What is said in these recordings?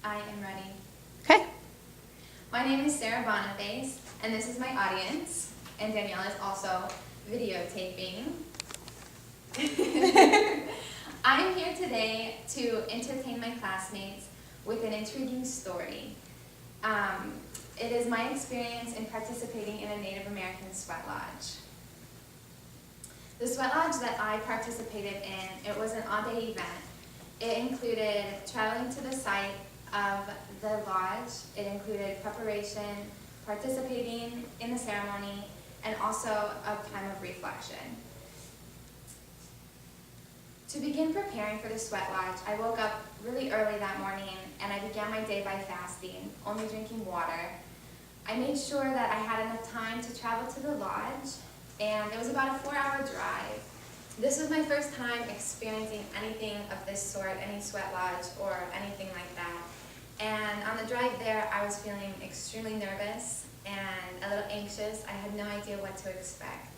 I am ready. Okay. My name is Sarah Boniface, and this is my audience. And Danielle is also videotaping. I'm here today to entertain my classmates with an intriguing story. It is my experience in participating in a Native American sweat lodge. The sweat lodge that I participated in, it was an all-day event. It included traveling to the site of the lodge. It included preparation, participating in the ceremony, and also a time of reflection. To begin preparing for the sweat lodge, I woke up really early that morning and I began my day by fasting, only drinking water. I made sure that I had enough time to travel to the lodge, and it was about a 4-hour drive. This was my first time experiencing anything of this sort, any sweat lodge or anything like that. And on the drive there, I was feeling extremely nervous and a little anxious. I had no idea what to expect.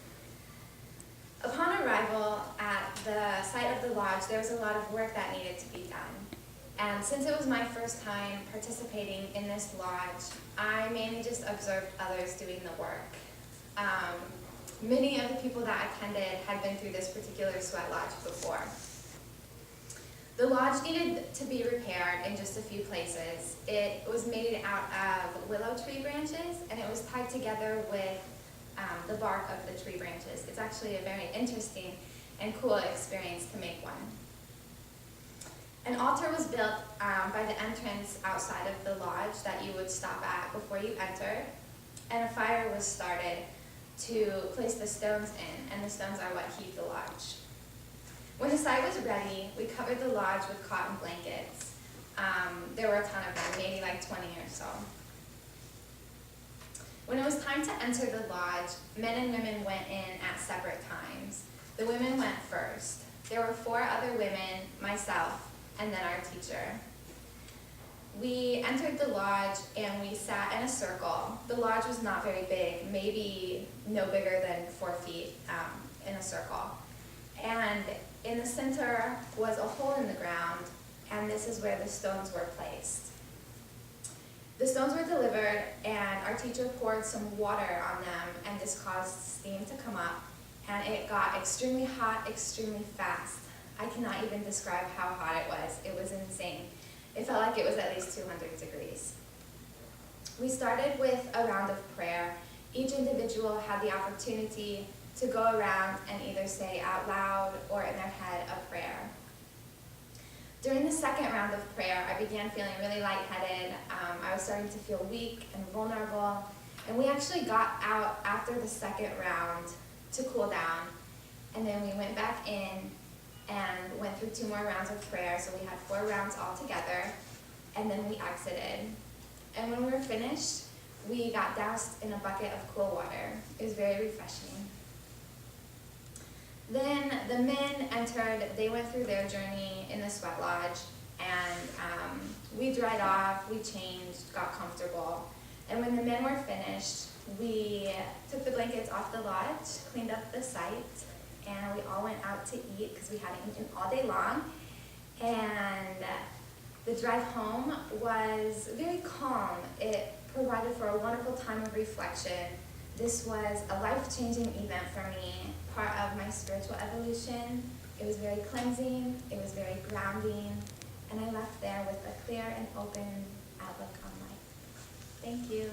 Upon arrival at the site of the lodge, there was a lot of work that needed to be done. And since it was my first time participating in this lodge, I mainly just observed others doing the work. Many of the people that attended had been through this particular sweat lodge before. The lodge needed to be repaired in just a few places. It was made out of willow tree branches, and it was tied together with the bark of the tree branches. It's actually a very interesting and cool experience to make one. An altar was built by the entrance outside of the lodge that you would stop at before you enter, and a fire was started to place the stones in, and the stones are what heat the lodge. When the site was ready, we covered the lodge with cotton blankets. There were a ton of them, maybe like 20 or so. When it was time to enter the lodge, men and women went in at separate times. The women went first. There were 4 other women, myself, and then our teacher. We entered the lodge and we sat in a circle. The lodge was not very big, maybe no bigger than 4 feet in a circle. And in the center was a hole in the ground, and this is where the stones were placed. The stones were delivered, and our teacher poured some water on them, and this caused steam to come up, and it got extremely hot, extremely fast. I cannot even describe how hot it was. It was insane. It felt like it was at least 200 degrees. We started with a round of prayer. Each individual had the opportunity to go around and either say out loud or in their head a prayer. During the second round of prayer, I began feeling really lightheaded. I was starting to feel weak and vulnerable, and we actually got out after the second round to cool down, and then we went back in and went through 2 more rounds of prayer, so we had 4 rounds altogether, and then we exited. And when we were finished, we got doused in a bucket of cool water. It was very refreshing. Then the men entered. They went through their journey in the sweat lodge, and we dried off, we changed, got comfortable. And when the men were finished, we took the blankets off the lodge, cleaned up the site, and we all went out to eat because we hadn't eaten all day long. And the drive home was very calm. It provided for a wonderful time of reflection. This was a life-changing event for me, part of my spiritual evolution. It was very cleansing, it was very grounding, and I left there with a clear and open outlook on life. Thank you.